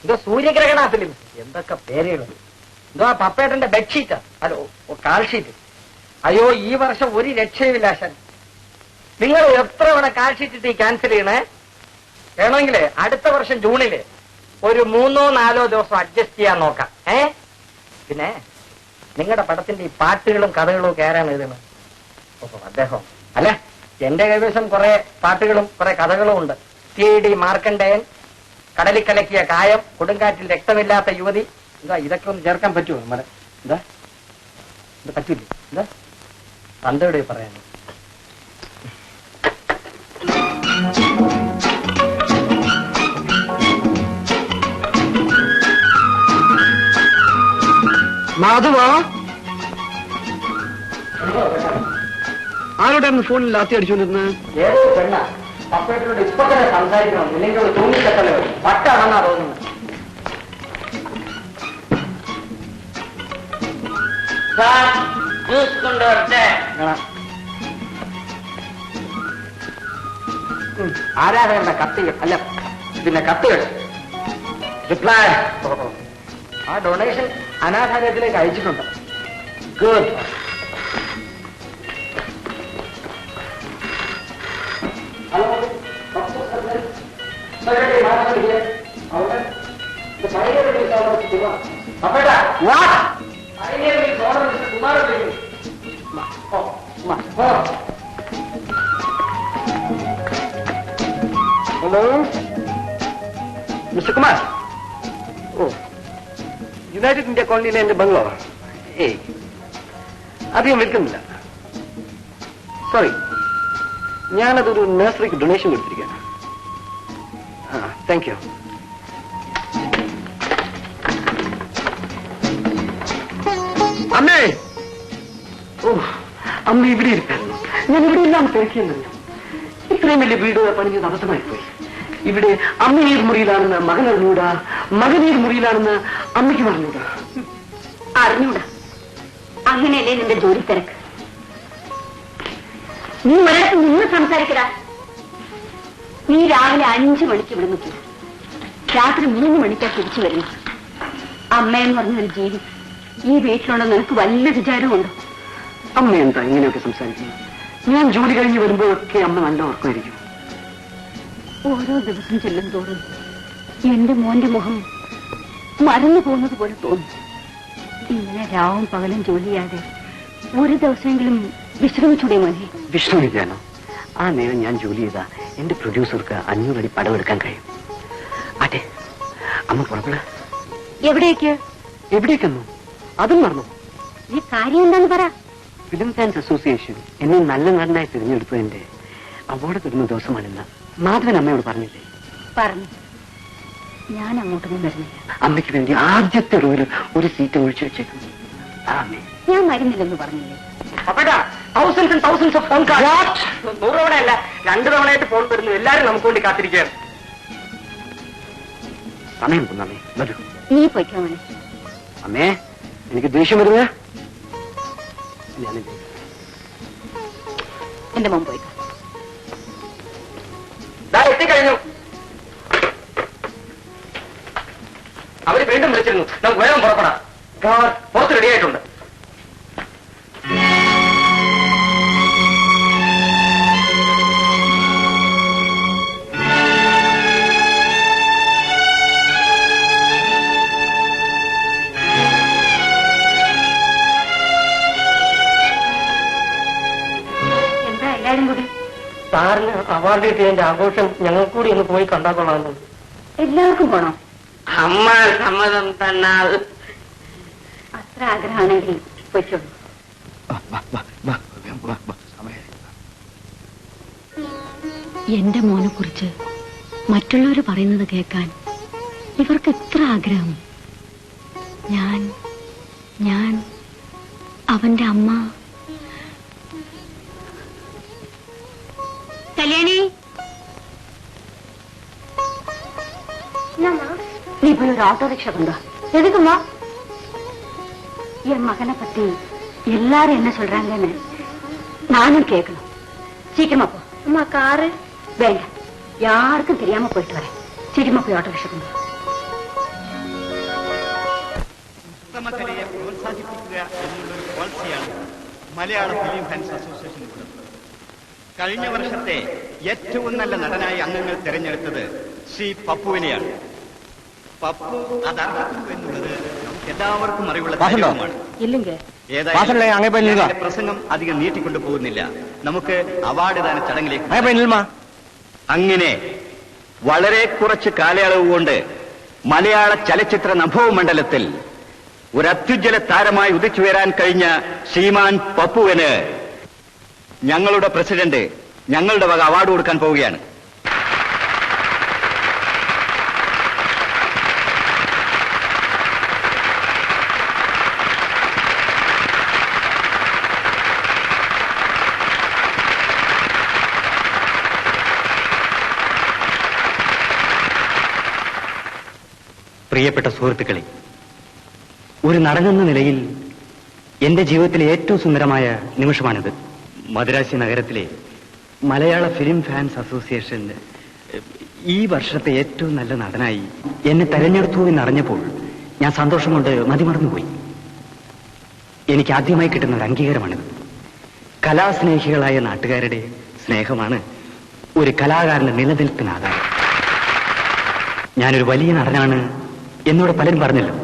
എന്തോ സൂര്യഗ്രഹണ ഫിലിം, എന്തൊക്കെ പേരുകൾ. എന്തോ ആ പപ്പേട്ടന്റെ ബെഡ്ഷീറ്റ്, അല്ലോ കാൽഷീറ്റ്. അയ്യോ, ഈ വർഷം ഒരു രക്ഷയുമില്ല ആശാൻ. നിങ്ങൾ എത്ര തവണ കാൽഷീറ്റ് ക്യാൻസൽ ചെയ്യണേ? വേണമെങ്കിലേ അടുത്ത വർഷം ജൂണില് ഒരു 3-4 ദിവസം അഡ്ജസ്റ്റ് ചെയ്യാൻ നോക്കാം. പിന്നെ നിങ്ങളുടെ പടത്തിന്റെ ഈ പാട്ടുകളും കഥകളും ഒക്കെ ആരാണ് എഴുതുന്നത്? അദ്ദേഹം അല്ല, എന്റെ കൈവശം കുറെ പാട്ടുകളും കുറെ കഥകളും ഉണ്ട്. TD മാർക്കണ്ഡേയൻ, കടലിൽ കലക്കിയ കായം, കൊടുങ്കാറ്റിൽ രക്തമില്ലാത്ത യുവതി. എന്താ ഇതൊക്കെ ഒന്ന് ചേർക്കാൻ പറ്റുമോ? നമ്മുടെ എന്താ ഇത് പറ്റൂലേ? എന്താ തന്തയുടെ പറയാൻ? മാധവ, ആരോടായിരുന്നു ഫോണിൽ ലാത്തി അടിച്ചുകൊണ്ടിരുന്നത്? ഏതോ പെണ്ണ. പപ്പേട്ടനോട് ഇപ്പൊ തന്നെ സംസാരിക്കണം, ഇല്ലെങ്കിൽ ഒരു തൂങ്ങിക്കെട്ടലോ പട്ടാണെന്നാ തോന്നുന്നത്. ആരാധകരുടെ കത്തുകൾ, അല്ല പിന്നെ കത്തുകൾ. റിപ്ലൈ. ആ ഡൊണേഷൻ അനാഥാലയത്തിലേക്ക് അയച്ചിട്ടുണ്ട്. Good. Hello, hello mister Kumar. ഓ, യുണൈറ്റഡ് ഇന്ത്യ കോളനിയിലെ എന്റെ ബംഗ്ലോ. അധികം വിൽക്കുന്നില്ല. സോറി, ഞാനതൊരു നഴ്സറിക്ക് ഡൊണേഷൻ കൊടുത്തിരിക്കുകയാണ്. Thank you. അമ്മേ, ഓ അമ്മ ഇവിടെ ഇരിക്കായിരുന്നു. ഞാൻ ഇവിടെ ഇല്ലാന്ന് തിരക്കിയെന്നറിയാം. ഇത്രയും വലിയ വീട് പണിഞ്ഞത് അബദ്ധമായി പോയി. ഇവിടെ അമ്മ ഏത് മുറിയിലാണെന്ന് മകൻ അറിഞ്ഞൂടാ, മകൻ ഏത് മുറിയിലാണെന്ന് അമ്മയ്ക്ക് പറഞ്ഞൂടാ. അറിഞ്ഞൂടാ. അങ്ങനെയല്ലേ നിന്റെ ജോലി തിരക്ക്. നീ ഒരിടത്ത് നിന്ന് സംസാരിക്കടാ. നീ രാവിലെ 5 മണിക്ക് ഇവിടെ നിൽക്കും, രാത്രി 3 മണിക്കാ തിരിച്ചു വരുന്നു. അമ്മയെന്ന് പറഞ്ഞൊരു ജീവി ഈ വീട്ടിലുള്ള നിനക്ക് വല്ല വിചാരമുണ്ടോ? അമ്മ എന്താ ഇങ്ങനെയൊക്കെ സംസാരിക്കുന്നത്? ഞാൻ ജോലി കഴിഞ്ഞ് വരുമ്പോഴൊക്കെ അമ്മ നല്ല ഓർക്കുമായിരിക്കും. ഓരോ ദിവസം ചെല്ലും തോറും എന്റെ മോന്റെ മുഖം മറന്നു പോകുന്നത് പോലെ തോന്നും. ഇങ്ങനെ രാവും പകലും ജോലി ചെയ്യാതെ ഒരു ദിവസമെങ്കിലും വിശ്രമിച്ചൂടെ മോനെ? വിശ്രമിക്കാനോ? ആ നേരം ഞാൻ ജോലി ചെയ്താ എന്റെ പ്രൊഡ്യൂസർക്ക് 500 അടി പടമെടുക്കാൻ കഴിയും. അതെ, അമ്മ പുറപ്പെടാ. എവിടേക്ക്? എവിടേക്കെന്നോ? അതും മറന്നു. ഈ കാര്യം എന്താന്ന് പറ. ഫിലിം ഫാൻസ് അസോസിയേഷൻ എന്നെ നല്ല നടനായി തിരഞ്ഞെടുത്തതിന്റെ അവാർഡ് തരുന്ന ദിവസമാണെന്ന് മാധവൻ അമ്മയോട് പറഞ്ഞില്ലേ? പറഞ്ഞു. ഞാൻ അങ്ങോട്ടൊന്നും വരുന്നില്ല. അമ്മയ്ക്ക് വേണ്ടി ആദ്യത്തെ റോയിൽ ഒരു സീറ്റ് ഒഴിച്ചു വെച്ചേക്കും. ഞാൻ വരുന്നില്ലെന്ന് പറഞ്ഞില്ലേ? 100 ഓഫ് ഫോൺ കാൾ. 100 തവണയല്ല, 2 തവണയായിട്ട് ഫോൺ വരുന്നു. എല്ലാരും നമുക്ക് വേണ്ടി കാത്തിരിക്കുകയാണ്. സമയം അമ്മേ, വരൂ. നീ പൊയ്ക്കോ മോനെ. അമ്മേ, എനിക്ക് ദേഷ്യം വരുന്നത്. എന്റെ മോൻ പോയിക്കോ. എത്തിക്കഴിഞ്ഞു. അവര് വീണ്ടും വിളിച്ചിരുന്നു. നമുക്ക് വേഗം പുറപ്പെടാം. പുറത്ത് റെഡിയായിട്ടുണ്ട്. എന്താ എല്ലാരും കൂടി? സാറിന് അവാർഡ് കിട്ടിയതിന്റെ ആഘോഷം ഞങ്ങൾ കൂടി ഒന്ന് പോയി കണ്ടാക്കൊള്ളാമല്ലോ. എല്ലാവർക്കും പോണോ? അമ്മ സമ്മതം തന്നാൽ. അത്ര ആഗ്രഹമാണെങ്കിൽ പൊയ്ക്കോളൂ. എന്റെ മോനെ കുറിച്ച് മറ്റുള്ളവർ പറയുന്നത് കേൾക്കാൻ ഇവർക്ക് എത്ര ആഗ്രഹം. ഞാൻ അവന്റെ അമ്മ. കല്യാണി, நீ போய் ஒரு ஆட்டோ ரிக்ஷா கொண்டு வா. எதுக்குமா? என் மகனை பத்தி எல்லாரும் என்ன சொல்றாங்கன்னு நானும் கேட்கணும். சீக்கிரமா போ. அம்மா காரு வேண்டாம், யாருக்கும் தெரியாம போயிட்டு வரேன். சீக்கிரமா போய் ஆட்டோ ரிக்ஷா கொண்டு வா. കൃത്രിമകലയെ പ്രോത്സാഹിപ്പിക്കുക എന്നുള്ളൊരു പോളിസിയാണ് മലയാള ഫിലിം ഫാൻസ് അസോസിയേഷൻ ഉള്ളത്. കഴിഞ്ഞ വർഷത്തെ ഏറ്റവും നല്ല നടനായി അംഗങ്ങൾ തെരഞ്ഞെടുത്തത് ശ്രീ പപ്പുവിനെയാണ്. പപ്പു അതർഹിക്കുന്നു എന്നുള്ളത് നമുക്ക് എല്ലാവർക്കും അറിവുള്ള കാര്യമാണ്. ഏതായാലും പ്രസംഗം അധികം നീട്ടിക്കൊണ്ടു പോകുന്നില്ല. നമുക്ക് അവാർഡ് ദാന ചടങ്ങിലേക്ക്. അങ്ങനെ വളരെ കുറച്ച് കാലയളവ് കൊണ്ട് മലയാള ചലച്ചിത്ര നഭോമണ്ഡലത്തിൽ ഒരു അത്യുജ്വല താരമായി ഉദിച്ചുയരാൻ കഴിഞ്ഞ ശ്രീമാൻ പപ്പുവിന് ഞങ്ങളുടെ പ്രസിഡന്റ് ഞങ്ങളുടെ വക അവാർഡ് കൊടുക്കാൻ പോവുകയാണ്. പ്രിയപ്പെട്ട സുഹൃത്തുക്കളെ, ഒരു നടനെന്ന നിലയിൽ എന്റെ ജീവിതത്തിലെ ഏറ്റവും സുന്ദരമായ നിമിഷമാണിത്. മദ്രാശി നഗരത്തിലെ മലയാള ഫിലിം ഫാൻസ് അസോസിയേഷൻ ഈ വർഷത്തെ ഏറ്റവും നല്ല നടനായി എന്നെ തെരഞ്ഞെടുത്തു എന്നറിഞ്ഞപ്പോൾ ഞാൻ സന്തോഷം കൊണ്ട് മതിമറന്നുപോയി. എനിക്ക് ആദ്യമായി കിട്ടുന്ന ഒരു അംഗീകാരമാണിത്. കലാസ്നേഹികളായ നാട്ടുകാരുടെ സ്നേഹമാണ് ഒരു കലാകാരന്റെ നിലനിൽപ്പിന് ആധാരം. ഞാനൊരു വലിയ നടനാണ് എന്നോട് പലരും പറഞ്ഞല്ലോ.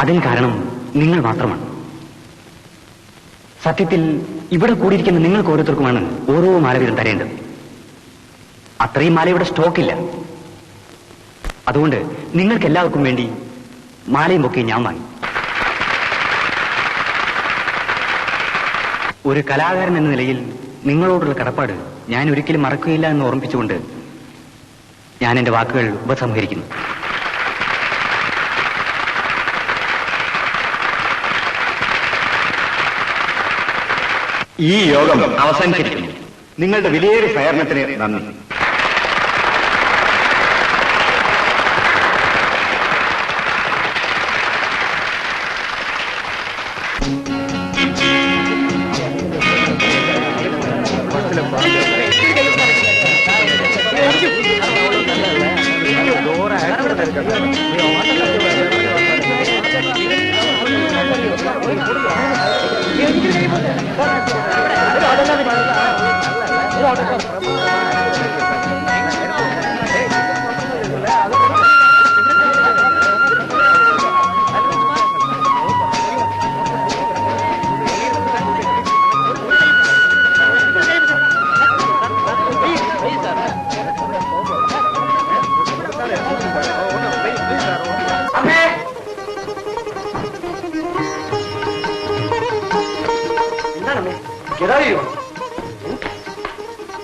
അതിന് കാരണം നിങ്ങൾ മാത്രമാണ്. സത്യത്തിൽ ഇവിടെ കൂടിയിരിക്കുന്ന നിങ്ങൾക്ക് ഓരോരുത്തർക്കുമാണ് ഓരോ മാല വീതം തരേണ്ടത്. അത്രയും മാല ഇവിടെ സ്റ്റോക്കില്ല. അതുകൊണ്ട് നിങ്ങൾക്ക് എല്ലാവർക്കും വേണ്ടി മാലയും പൊക്കി ഞാൻ വാങ്ങി. ഒരു കലാകാരൻ എന്ന നിലയിൽ നിങ്ങളോടുള്ള കടപ്പാട് ഞാൻ ഒരിക്കലും മറക്കുകയില്ല എന്ന് ഓർമ്മിപ്പിച്ചുകൊണ്ട് ഞാൻ എന്റെ വാക്കുകൾ ഉപസംഹരിക്കുന്നു. ഈ യോഗം അവസാനിച്ചിരിക്കുന്നു. നിങ്ങളുടെ വിലയേറിയ സഹകരണത്തിന് നന്ദി.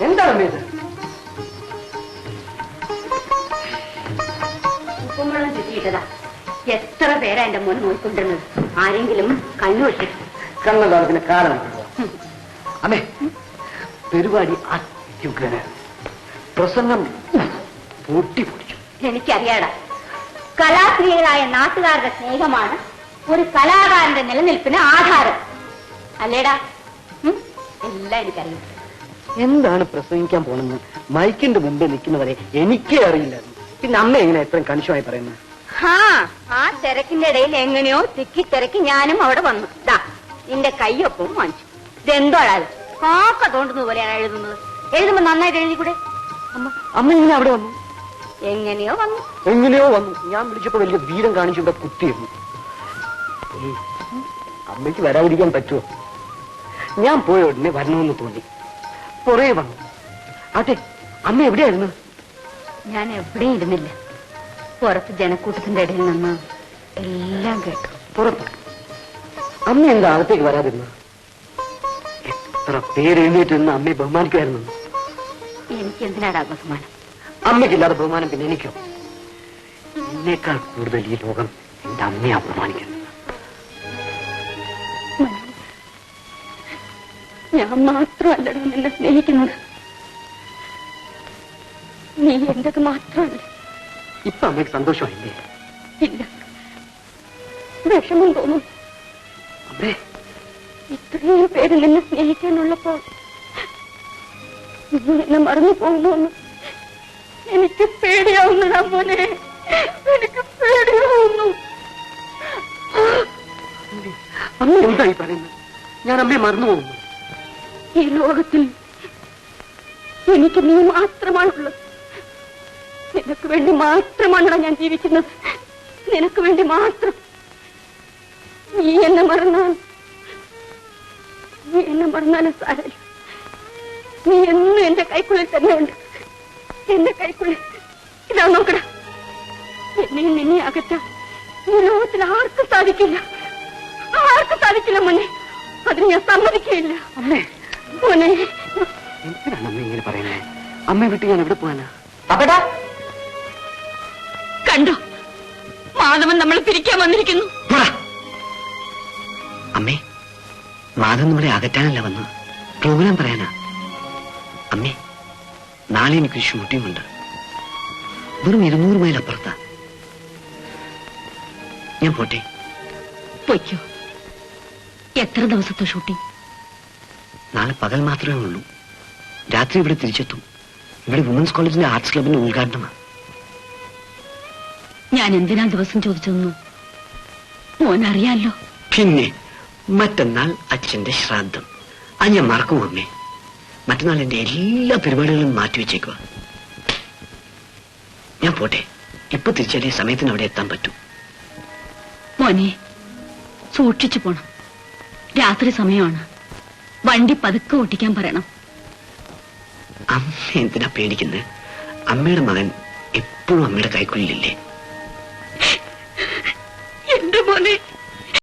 എന്താണ് ഇത്? ഉപ്പുമുളം ചുറ്റിയിട്ടതാ. എത്ര പേരാ എന്റെ മോൻ നോക്കിക്കൊണ്ടിരുന്നത്. ആരെങ്കിലും കണ്ണുവെട്ടി കണ്ണതാണ് പിന്നെ കാലം. അമ്മേ, പരിപാടി അത്യുഗ്രന, പ്രസംഗം പൊട്ടിപ്പൊടിച്ചു. എനിക്കറിയാടാ, കലാസ്നേഹികളായ നാട്ടുകാരുടെ സ്നേഹമാണ് ഒരു കലാകാരന്റെ നിലനിൽപ്പിന് ആധാരം. അല്ലേടാ? എല്ലാം എനിക്കറിയാം. എന്താണ് പ്രസംഗിക്കാൻ പോണെന്ന് മൈക്കിന്റെ മുമ്പിൽ നിൽക്കുന്നവരെ എനിക്കേ അറിയില്ലായിരുന്നു. പിന്നെ അമ്മ എങ്ങനെ എത്രയും കണിശമായി പറയുന്നത്? ആ തിരക്കിന്റെ ഇടയിൽ എങ്ങനെയോ തിക്കി തിരക്കി ഞാനും അവിടെ വന്നു. ദാ നിന്റെ കയ്യൊപ്പവും വാങ്ങിച്ചു. ഇതെന്തോടാത്? കാക്ക തോണ്ടുന്നത് പോലെയാണ് എഴുതുന്നത്. എഴുതുമ്പോ നന്നായിട്ട് എഴുതിക്കൂടെ? അമ്മ ഇങ്ങനെ അവിടെ വന്നു. എങ്ങനെയോ വന്നു. ഞാൻ വിളിച്ചപ്പോ വലിയ വീരം കാണിച്ചു ഇവിടെ കുത്തിയിരുന്നു. അമ്മയ്ക്ക് വരാതിരിക്കാൻ പറ്റുമോ? ഞാൻ പോയ ഉടനെ വരണമെന്ന് തോന്നി. പുറകെ വന്നു. അതെ, അമ്മ എവിടെയായിരുന്നു? ഞാൻ എവിടെയും ഇരുന്നില്ല. പുറത്ത് ജനക്കൂട്ടത്തിന്റെ ഇടയിൽ നിന്ന് എല്ലാം കേട്ടു. പുറത്ത്? അമ്മ എന്താ അകത്തേക്ക് വരാതിരുന്നു? എത്ര പേരെഴുന്നേറ്റ് നിന്ന് അമ്മയെ ബഹുമാനിക്കുമായിരുന്നു. എനിക്ക് എന്തിനാടാ ബഹുമാനം? അമ്മയ്ക്കില്ലാതെ ബഹുമാനം പിന്നെ എനിക്കോ? എന്നേക്കാൾ കൂടുതൽ ഈ ലോകം എന്റെ അമ്മയെ അപമാനിക്കുന്നു. ഞാൻ മാത്രമല്ലടാ നിന്നെ സ്നേഹിക്കുന്നത്. നീ എന്റത് മാത്രമല്ല. ഇപ്പൊ അമ്മയ്ക്ക് സന്തോഷമായില്ലേ? ഇല്ല, വിഷമം തോന്നും. അമ്മേ, ഇത്രയും പേര് നിന്നെ സ്നേഹിക്കാനുള്ളപ്പോൾ നിന്നെ മറന്നു പോകുന്നു. എനിക്ക് പേടിയാവുന്നതാ മോനെ, എനിക്ക് പേടിയാവുന്നു. അമ്മ എന്തായി പറയുന്നത്? ഞാൻ അമ്മയെ മറന്നു പോകുന്നു. ഈ ലോകത്തിൽ എനിക്ക് നീ മാത്രമാണുള്ളത്. നിനക്ക് വേണ്ടി മാത്രമാണോ ഞാൻ ജീവിക്കുന്നത്? നിനക്ക് വേണ്ടി മാത്രം. നീ എന്നെ മറന്നാലും സാരമില്ല. നീ എന്നും എന്റെ കൈക്കുള്ളിൽ തന്നെയുണ്ട്. എന്റെ കൈക്കുള്ളിൽ. ഇതാ നോക്കട, എന്നെയും നിന്നെ അകറ്റാൻ ഈ ലോകത്തിൽ ആർക്കും സാധിക്കില്ല. മോനെ. അതിന് ഞാൻ സമ്മതിക്കുകയില്ല. അമ്മേ, മോനെ, എന്തിനാണ് അമ്മ ഇങ്ങനെ പറയുന്നത്? അമ്മയെ വിട്ട് ഞാൻ എവിടെ പോകാനാ? കണ്ടോ, മാധവൻ നമ്മളെ പിരിക്കാൻ വന്നിരിക്കുന്നു. അമ്മേ, മാധവൻ നമ്മളെ അകറ്റാനല്ല വന്നത്, പ്രോഗ്രാം പറയാനാ. അമ്മേ, നാളെ എനിക്ക് ഷൂട്ടിംഗ് ഉണ്ട്. വെറും 200 മൈൽ അപ്പുറത്താ. ഞാൻ പോട്ടെ? പൊയ്ക്കോ. എത്ര ദിവസത്തെ ഷൂട്ടിംഗ്? നാളെ പകൽ മാത്രമേ ഉള്ളൂ. രാത്രി ഇവിടെ തിരിച്ചെത്തും. ഇവിടെ വുമൻസ് കോളേജിന്റെ ആർട്സ് ക്ലബിന്റെ ഉദ്ഘാടനമാണ്. ഞാൻ എന്തിനാ ദിവസം ചോദിച്ചതെന്നു മോനറിയാലോ. പിന്നെ മറ്റന്നാൾ അച്ഛന്റെ ശ്രാദ്ധം. അത് ഞാൻ മറക്കും അമ്മേ. മറ്റന്നാൾ എന്റെ എല്ലാ പരിപാടികളും മാറ്റിവെച്ചേക്കുക. ഞാൻ പോട്ടെ. ഇപ്പൊ തിരിച്ചാലേ സമയത്തിന് അവിടെ എത്താൻ പറ്റൂ. മോനെ, സൂക്ഷിച്ചു പോണം. രാത്രി സമയമാണ്. വണ്ടി പതുക്കെ ഓട്ടിക്കാൻ പറയണം. അമ്മ എന്തിനാ പേടിക്കുന്നത്? അമ്മയുടെ മകൻ എപ്പോഴും അമ്മയുടെ കൈക്കുള്ളിലില്ലേ?